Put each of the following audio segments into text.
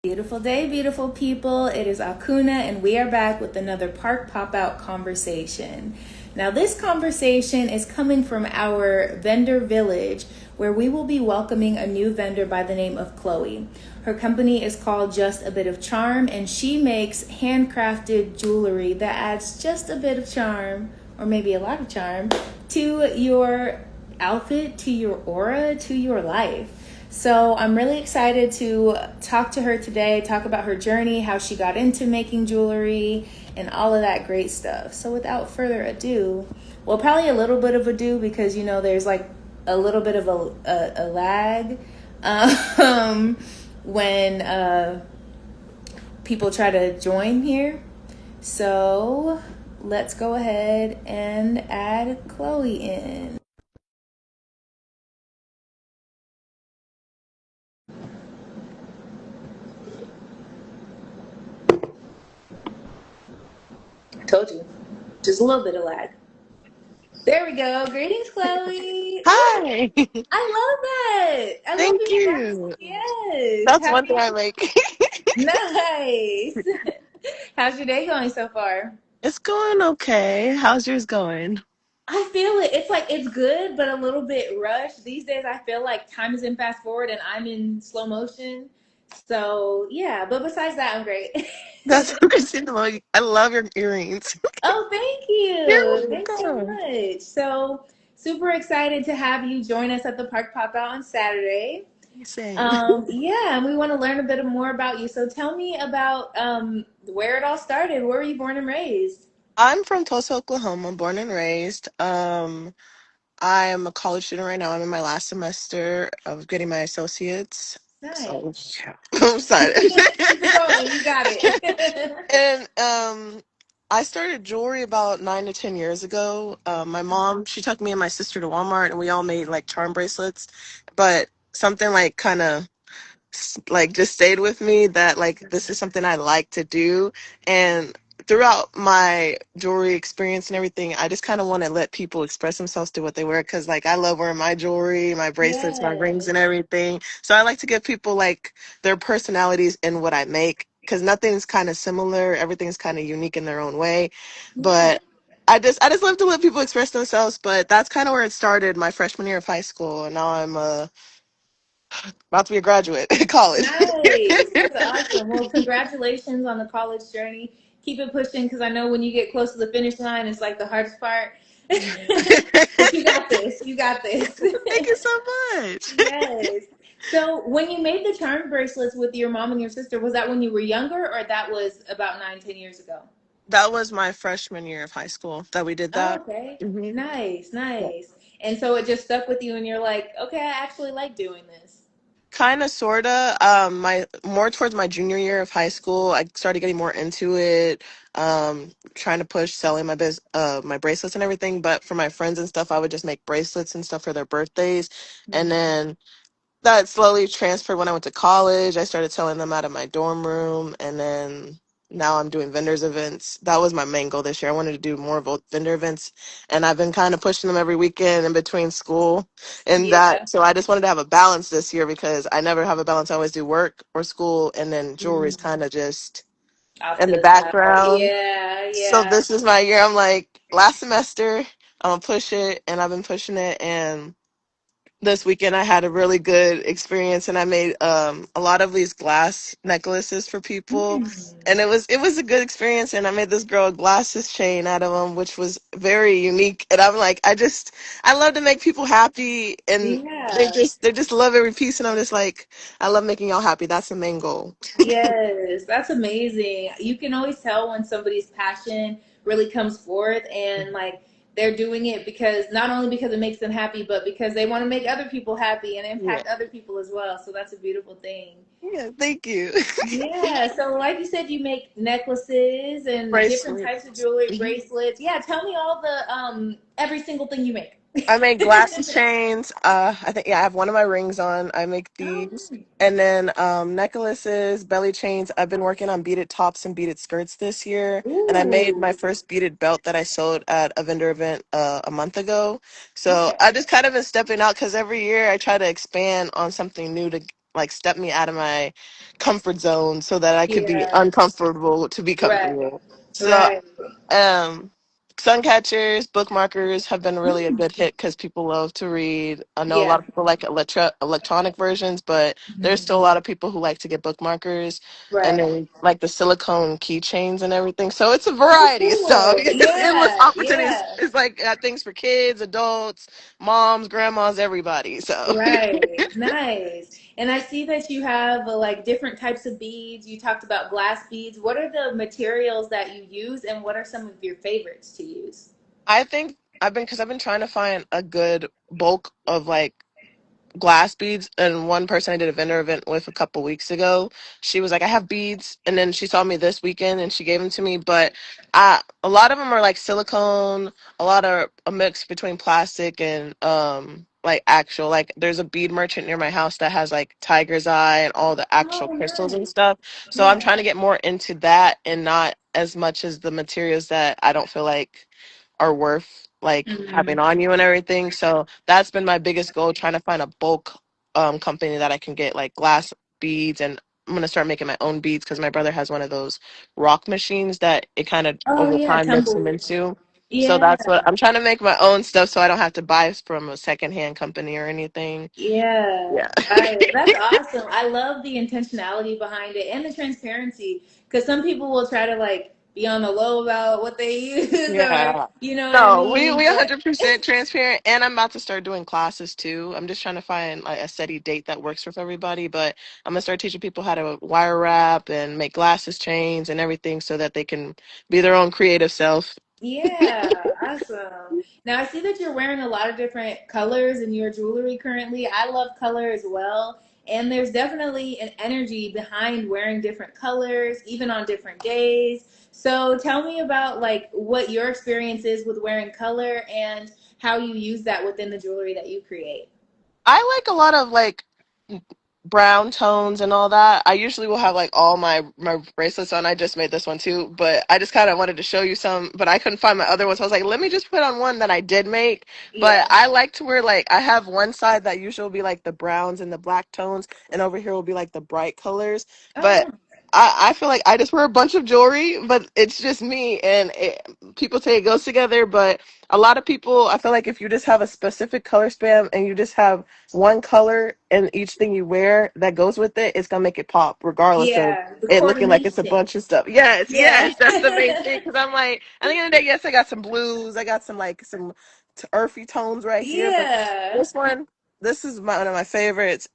Beautiful day, beautiful people. It is Akunna, and we are back with another Park Pop Out conversation. Now, this conversation is coming from our vendor village, where we will be welcoming a new vendor by the name of Chloe. Her company is called Just a Bit of Charm, and she makes handcrafted jewelry that adds just a bit of charm, or maybe a lot of charm, to your outfit, to your aura, to your life. So I'm really excited to talk to her today, talk about her journey, how she got into making jewelry, and all of that great stuff. So without further ado, well, probably a little bit of ado because, there's like a little bit of a lag when people try to join here. So let's go ahead and add Chloe in. I told you, just a little bit of lag. There we go. Greetings, Chloe. Ooh, Hi. I love that. I love Thank being asked. you. Yes. That's one thing I like. Nice. How's your day going so far? It's going okay. How's yours going? I feel it. It's like it's good, but a little bit rushed. These days, I feel like time is in fast forward and I'm in slow motion. So, yeah. But besides that, I'm great. That's understandable. I love your earrings. Oh, thank You're you. Thanks so welcome. much. So, super excited to have you join us at the Park Pop Out on Saturday. Same. Yeah, and we want to learn a bit more about you. So tell me about where it all started. Where were you born and raised? I'm from Tulsa, Oklahoma, born and raised. I'm a college student right now. I'm in my last semester of getting my associates. So Nice. yeah, I'm excited. Keep it going. You got it. And I started jewelry about 9 to 10 years ago. My mom, she took me and my sister to Walmart, and we all made like charm bracelets. But something like kind of like just stayed with me that like this is something I like to do. And throughout my jewelry experience and everything, I just kind of want to let people express themselves to what they wear because like I love wearing my jewelry, my bracelets, my rings, Yes. and everything. So I like to give people like their personalities in what I make because nothing's kind of similar. Everything's kind of unique in their own way. Yeah. But I just love to let people express themselves. But that's kind of where it started my freshman year of high school, and now I'm about to be a graduate in college. Nice. That's awesome. Well, congratulations on the college journey. Keep it pushing because I know when you get close to the finish line, it's like the hardest part. But you got this. You got this. Thank you so much. Yes. So when you made the charm bracelets with your mom and your sister, was that when you were younger or that was about 9, 10 years ago? That was my freshman year of high school that we did Oh, that. okay. Hmm. Nice, nice. And so it just stuck with you and you're like, okay, I actually like doing this. Kind of, sorta. My more towards my junior year of high school, I started getting more into it. Trying to push selling my bracelets and everything. But for my friends and stuff, I would just make bracelets and stuff for their birthdays, and Mm. then that slowly transferred when I went to college. I started selling them out of my dorm room, and then now I'm doing vendors events. That was my main goal this year. I wanted to do more vendor events, and I've been kind of pushing them every weekend in between school and Yeah. that. So I just wanted to have a balance this year because I never have a balance. I always do work or school, and then jewelry is Mm. kind of just Off in to the the side. background. Yeah, So yeah. this is my year. I'm like, last semester, I'm gonna push it, and I've been pushing it, and this weekend I had a really good experience and I made a lot of these glass necklaces for people, Mm. and it was a good experience, and I made this girl a glasses chain out of them, which was very unique, and I'm like I love to make people happy, and they Yeah. just they just love every piece, and I'm just like I love making y'all happy. That's the main goal. Yes, that's amazing. You can always tell when somebody's passion really comes forth and like they're doing it because not only because it makes them happy, but because they want to make other people happy and Yeah, impact other people as well. So that's a beautiful thing. yeah, thank you. Yeah, so like you said, you make necklaces and different Bracelet. types of jewelry, bracelets. Yeah, tell me all the every single thing you make. I make glasses chains. I think, yeah, I have one of my rings on. I make Oh, these. nice. And then necklaces, belly chains. I've been working on beaded tops and beaded skirts this year. And I made Ooh, my first beaded belt that I sold at a vendor event a month ago. So okay. I just kind of been stepping out because every year I try to expand on something new to like step me out of my comfort zone so that I could be Yeah. uncomfortable to be Right. comfortable. So Right. um, sun catchers, bookmarkers have been really a Mm. good hit because people love to read. I know a lot Yeah. of people like electronic versions, but there's Mhm. still a lot of people who like to get bookmarkers and Right. then like the silicone keychains and everything. So it's a Oh, variety of stuff. cool. It's endless Yeah. opportunities. Yeah. It's like things for kids, adults, moms, grandmas, everybody. So Right. Nice. And I see that you have like different types of beads. You talked about glass beads. What are the materials that you use, and what are some of your favorites to use? I think I've been trying to find a good bulk of like glass beads, and one person I did a vendor event with a couple weeks ago, she was like, I have beads, and then she saw me this weekend and she gave them to me, but a lot of them are like silicone, a lot are a mix between plastic and like actual, like there's a bead merchant near my house that has like tiger's eye and all the actual Oh, crystals and nice. stuff, so I'm Yeah. trying to get more into that and not as much as the materials that I don't feel like are worth like having Mhm. on you and everything. So that's been my biggest goal, trying to find a bulk company that I can get like glass beads, and I'm gonna start making my own beads because my brother has one of those rock machines that it kind of Oh, over yeah. time makes them Tumble. into. So Yeah. that's what I'm trying to make my own stuff so I don't have to buy from a secondhand company or anything. Yeah, Yeah. that's awesome. I love the intentionality behind it and the transparency because some people will try to like be on the low about what they use or Yeah. you know what I No, mean. we But 100% transparent, and I'm about to start doing classes too. I'm just trying to find like a steady date that works with everybody, but I'm gonna start teaching people how to wire wrap and make glasses chains and everything so that they can be their own creative self. yeah, awesome. Now I see that you're wearing a lot of different colors in your jewelry currently. I love color as well. And there's definitely an energy behind wearing different colors, even on different days. So tell me about like what your experience is with wearing color and how you use that within the jewelry that you create. I like a lot of like brown tones and all that. I usually will have like all my bracelets on. I just made this one too, but I just kind of wanted to show you some, but I couldn't find my other ones. So I was like, let me just put on one that I did make. But Yeah. I like to wear like I have one side that usually will be like the browns and the black tones, and over here will be like the bright colors. Oh But no. I feel like I just wear a bunch of jewelry, but it's just me, and people say it goes together, but a lot of people, I feel like if you just have a specific color span and you just have one color in each thing you wear that goes with it, it's gonna make it pop, regardless of Yeah, the it looking like it's a coordination. bunch of stuff. Yes, Yeah. yes, that's the main thing. Because I'm like, at the end of the day, yes, I got some blues, I got some like some earthy tones right here, but Yeah. this one, this is one of my favorites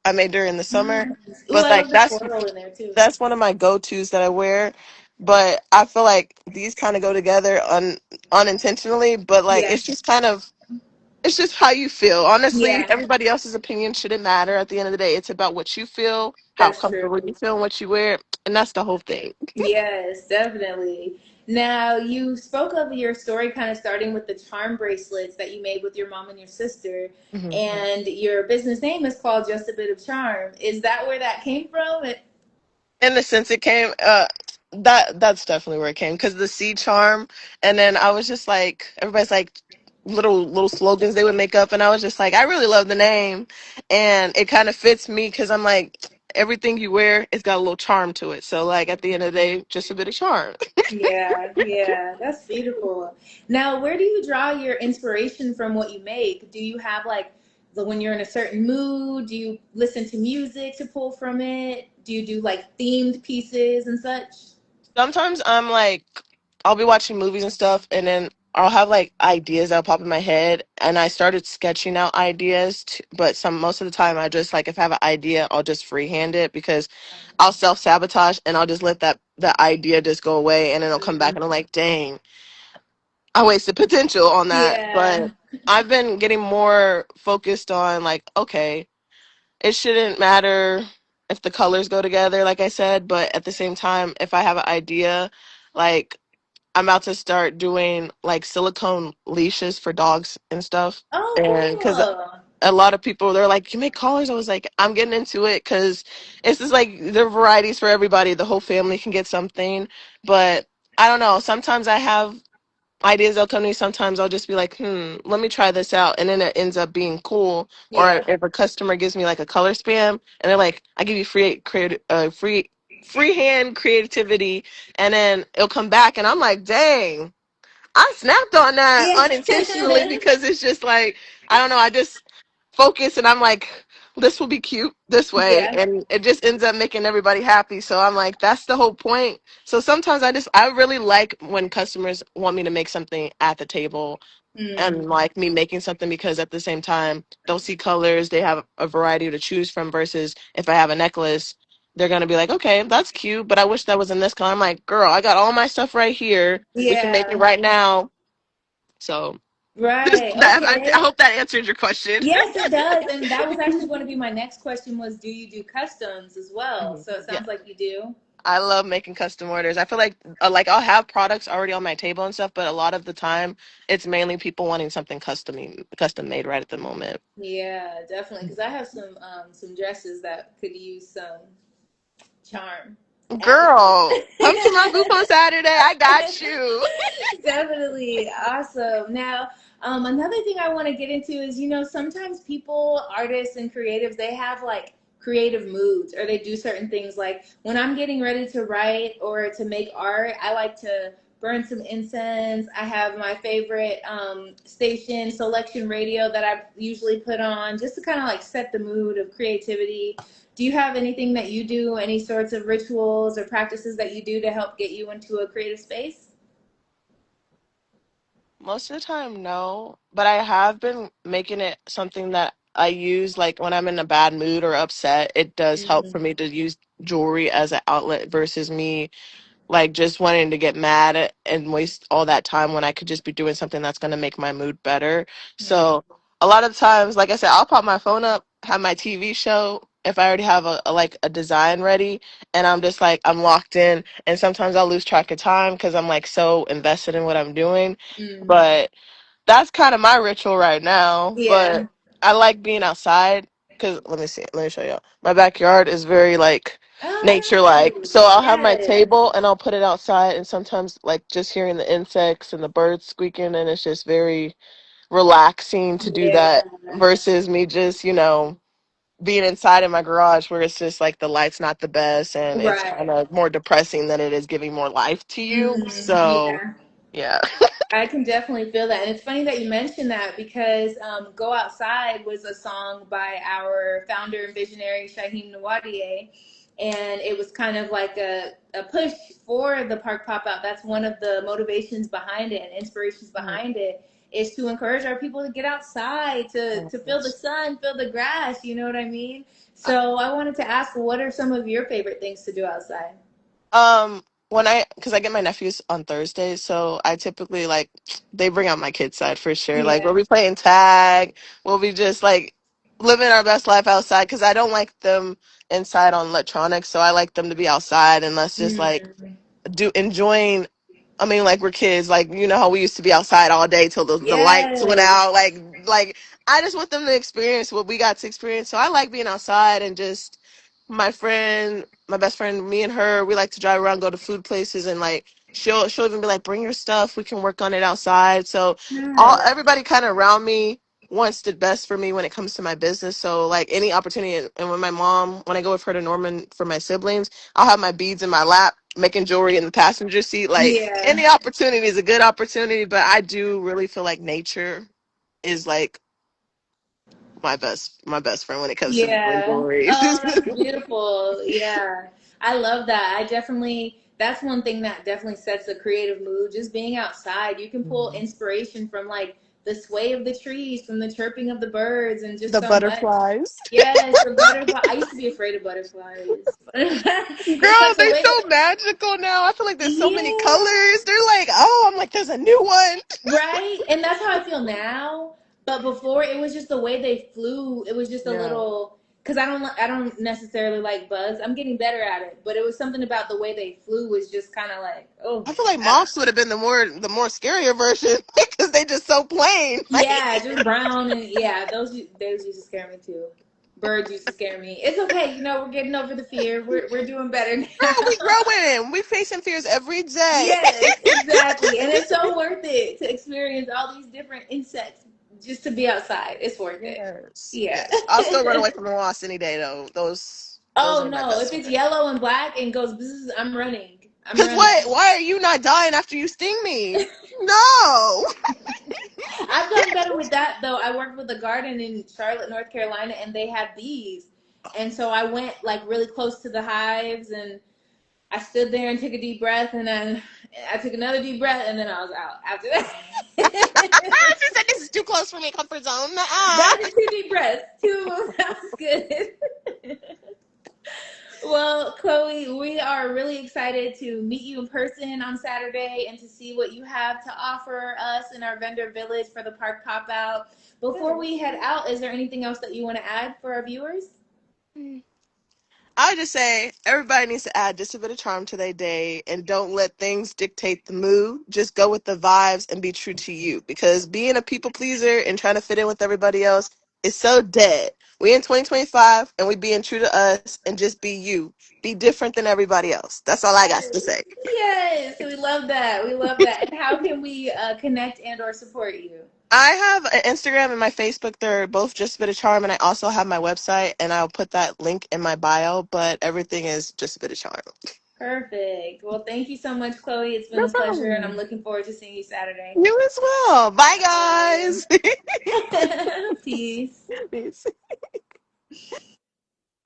I made during the summer. Nice. Ooh, But I like love the floral in there too. that's one of my go tos that I wear. But I feel like these kind of go together unintentionally. But like Yeah. it's just kind of it's just how you feel. Honestly, Yeah, everybody else's opinion shouldn't matter at the end of the day. It's about what you feel, how that's true. comfortable you feel, and what you wear, and that's the whole thing. Yes, definitely. Now, you spoke of your story kind of starting with the charm bracelets that you made with your mom and your sister, Mhm. and your business name is called Just a Bit of Charm. Is that where that came from? In the sense it came, that's definitely where it came because the sea charm, and then I was just like, everybody's like little slogans they would make up, and I was just like, I really love the name, and it kind of fits me because I'm like, everything you wear, it's got a little charm to it. So like at the end of the day, just a bit of charm. Yeah, yeah, that's beautiful. Now, where do you draw your inspiration from what you make? Do you have like when you're in a certain mood, do you listen to music to pull from it? Do you do like themed pieces and such? Sometimes I'm like, I'll be watching movies and stuff, and then I'll have like ideas that'll pop in my head, and I started sketching out ideas. But most of the time, I just like if I have an idea, I'll just freehand it because I'll self sabotage and I'll just let that idea just go away, and then it'll come back, Mhm. and I'm like, dang, I wasted potential on that. Yeah, But I've been getting more focused on like, okay, it shouldn't matter if the colors go together, like I said, but at the same time, if I have an idea, like I'm about to start doing like silicone leashes for dogs and stuff. oh, And because cool. a lot of people, they're like, you make collars? I was like, I'm getting into it because it's just like there are varieties for everybody. The whole family can get something. But I don't know. Sometimes I have ideas that'll come to me. Sometimes I'll just be like, let me try this out. And then it ends up being cool. Or Yeah. if a customer gives me like a color spam and they're like, I give you free hand creativity. And then it'll come back and I'm like, dang, I snapped on that Yeah. unintentionally because it's just like, I don't know, I just focus and I'm like, this will be cute this way. Yeah. And it just ends up making everybody happy. So I'm like, that's the whole point. So sometimes I really like when customers want me to make something at the table Mm. and like me making something because at the same time, they'll see colors, they have a variety to choose from versus if I have a necklace. They're gonna be like, okay, that's cute, but I wish that was in this color. I'm like, girl, I got all my stuff right here. We can make it Yeah. right now. So just Right. that I Okay. hope that answered your question. Yes, it does. And that was actually going to be my next question was do you do customs as well? Mhm. So it Yeah, sounds like you do. I love making custom orders. I feel like I'll have products already on my table and stuff, but a lot of the time it's mainly people wanting something custom made right at the moment. Yeah, definitely. Because I have some dresses that could use some charm added Girl, come to my booth on to Saturday. I got it. you. Definitely. Awesome. Now, another thing I want to get into is, sometimes people, artists and creatives, they have like creative moods or they do certain things. Like when I'm getting ready to write or to make art, I like to burn some incense. I have my favorite station, Selection Radio, that I usually put on just to kind of like set the mood of creativity. Do you have anything that you do, any sorts of rituals or practices that you do to help get you into a creative space? Most of the time, no, but I have been making it something that I use like when I'm in a bad mood or upset. It does help Mm, for me to use jewelry as an outlet versus me like just wanting to get mad and waste all that time when I could just be doing something that's going to make my mood better. mm, So a lot of times, like I said, I'll pop my phone up, have my TV show if I already have a design ready, and I'm just like I'm locked in. And sometimes I'll lose track of time because I'm like so invested in what I'm doing. mm. But that's kind of my ritual right now. Yeah. But I like being outside because let me see, let me show y'all. My backyard is very like nature Oh, like. So I'll have my yes. table and I'll put it outside and sometimes like just hearing the insects and the birds squeaking and it's just very relaxing to do Yeah. that versus me just, being inside in my garage where it's just like the light's not the best and it's kind Right. of more depressing than it is giving more life to you. So, Yeah. yeah. I can definitely feel that. And it's funny that you mentioned that because Go Outside was a song by our founder and visionary, Shyheim Nwadiei. And it was kind of like a push for the park pop out. That's one of the motivations behind it and inspirations behind it is to encourage our people to get outside, to feel the sun, feel the grass. You know what I mean? So I wanted to ask, what are some of your favorite things to do outside? When because I get my nephews on Thursdays, so I typically like they bring out my kids' side for sure. Like we'll Yeah. be playing tag, we'll be just like living our best life outside because I don't like them inside on electronics, so I like them to be outside and let's just like Mm. do enjoying. I mean, like we're kids, like you know how we used to be outside all day till the lights went Yes. out. Like I just want them to experience what we got to experience. So I like being outside and just my best friend, me and her, we like to drive around, go to food places, and like she'll even be like, bring your stuff, we can work on it outside. So all Yes. everybody kind of around me wants the best for me when it comes to my business. So like any opportunity, and when I go with her to Norman for my siblings, I'll have my beads in my lap, making jewelry in the passenger seat. Like Yeah. any opportunity is a good opportunity, but I do really feel like nature is like my best friend when it comes to doing Yeah. jewelry. Oh, that's beautiful. Yeah. I love that. That's one thing that definitely sets a creative mood. Just being outside, you can pull inspiration from like the sway of the trees, from the chirping of the birds, and just The so much. butterflies. Yes, the butterfly. I used to be afraid of butterflies. It's Girl, like the they way so magical now. I feel like there's so many yeah. colors. They're like, oh, I'm like, there's a new one. Right? And that's how I feel now. But before it was just the way they flew. It was just a Yeah. little because I don't necessarily like bugs. I'm getting better at it, but it was something about the way they flew was just kind of like, oh, I feel like I, moths would have been the more scarier version because they just so plain. yeah, just brown and yeah, those used to scare me too. Birds used to scare me. It's okay, we're getting over the fear. We're doing better Girl, we now. growing. We facing fears every day. Yes, exactly. And it's so worth it to experience all these different insects just to be outside. It's worth it. Yes, Yeah. yes. I'll still run away from the wasp any day though. Those Oh are my no, best if it's friend. yellow and black and goes bzzz, I'm running. I'm Cause what? running. Why are you not dying after you sting me? No. I've gotten better with that though. I worked with a garden in Charlotte, North Carolina, and they had bees. And so I went like really close to the hives and I stood there and took a deep breath and then I took another deep breath and then I was out after that. She said this is too close for me, comfort zone. Nuh-uh. That is two deep breaths. Two of them. That was good. Well, Chloe, we are really excited to meet you in person on Saturday and to see what you have to offer us in our vendor village for the park pop out. Before we head out, is there anything else that you want to add for our viewers? I would just say everybody needs to add just a bit of charm to their day and don't let things dictate the mood. Just go with the vibes and be true to you. Because being a people pleaser and trying to fit in with everybody else is so dead. We in 2025 and we being true to us and just be you. Be different than everybody else. That's all I got to Yes. say. Yes, we love that. We love that. And how can we connect and or support you? I have an Instagram and my Facebook. They're both just a bit of charm, and I also have my website, and I'll put that link in my bio. But everything is just a bit of charm. Perfect. Well, thank you so much, Chloe. It's been No a pleasure, and I'm problem. looking forward to seeing you Saturday. You as well. Bye, Bye. guys. Peace. Peace.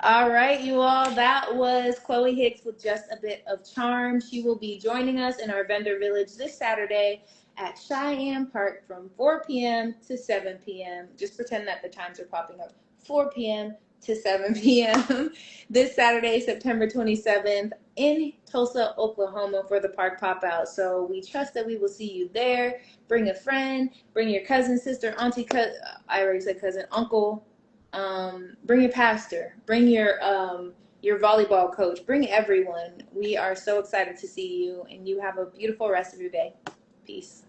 All right, you all. That was Chloe Hicks with Just a Bit of Charm. She will be joining us in our vendor village this Saturday at Cheyenne Park from 4 p.m. to 7 p.m. Just pretend that the times are popping up. 4 p.m. to 7 p.m. this Saturday, September 27th in Tulsa, Oklahoma for the park pop out. So we trust that we will see you there. Bring a friend, bring your cousin, sister, auntie, I already said cousin, uncle, bring your pastor, bring your volleyball coach, bring everyone. We are so excited to see you, and you have a beautiful rest of your day. Peace.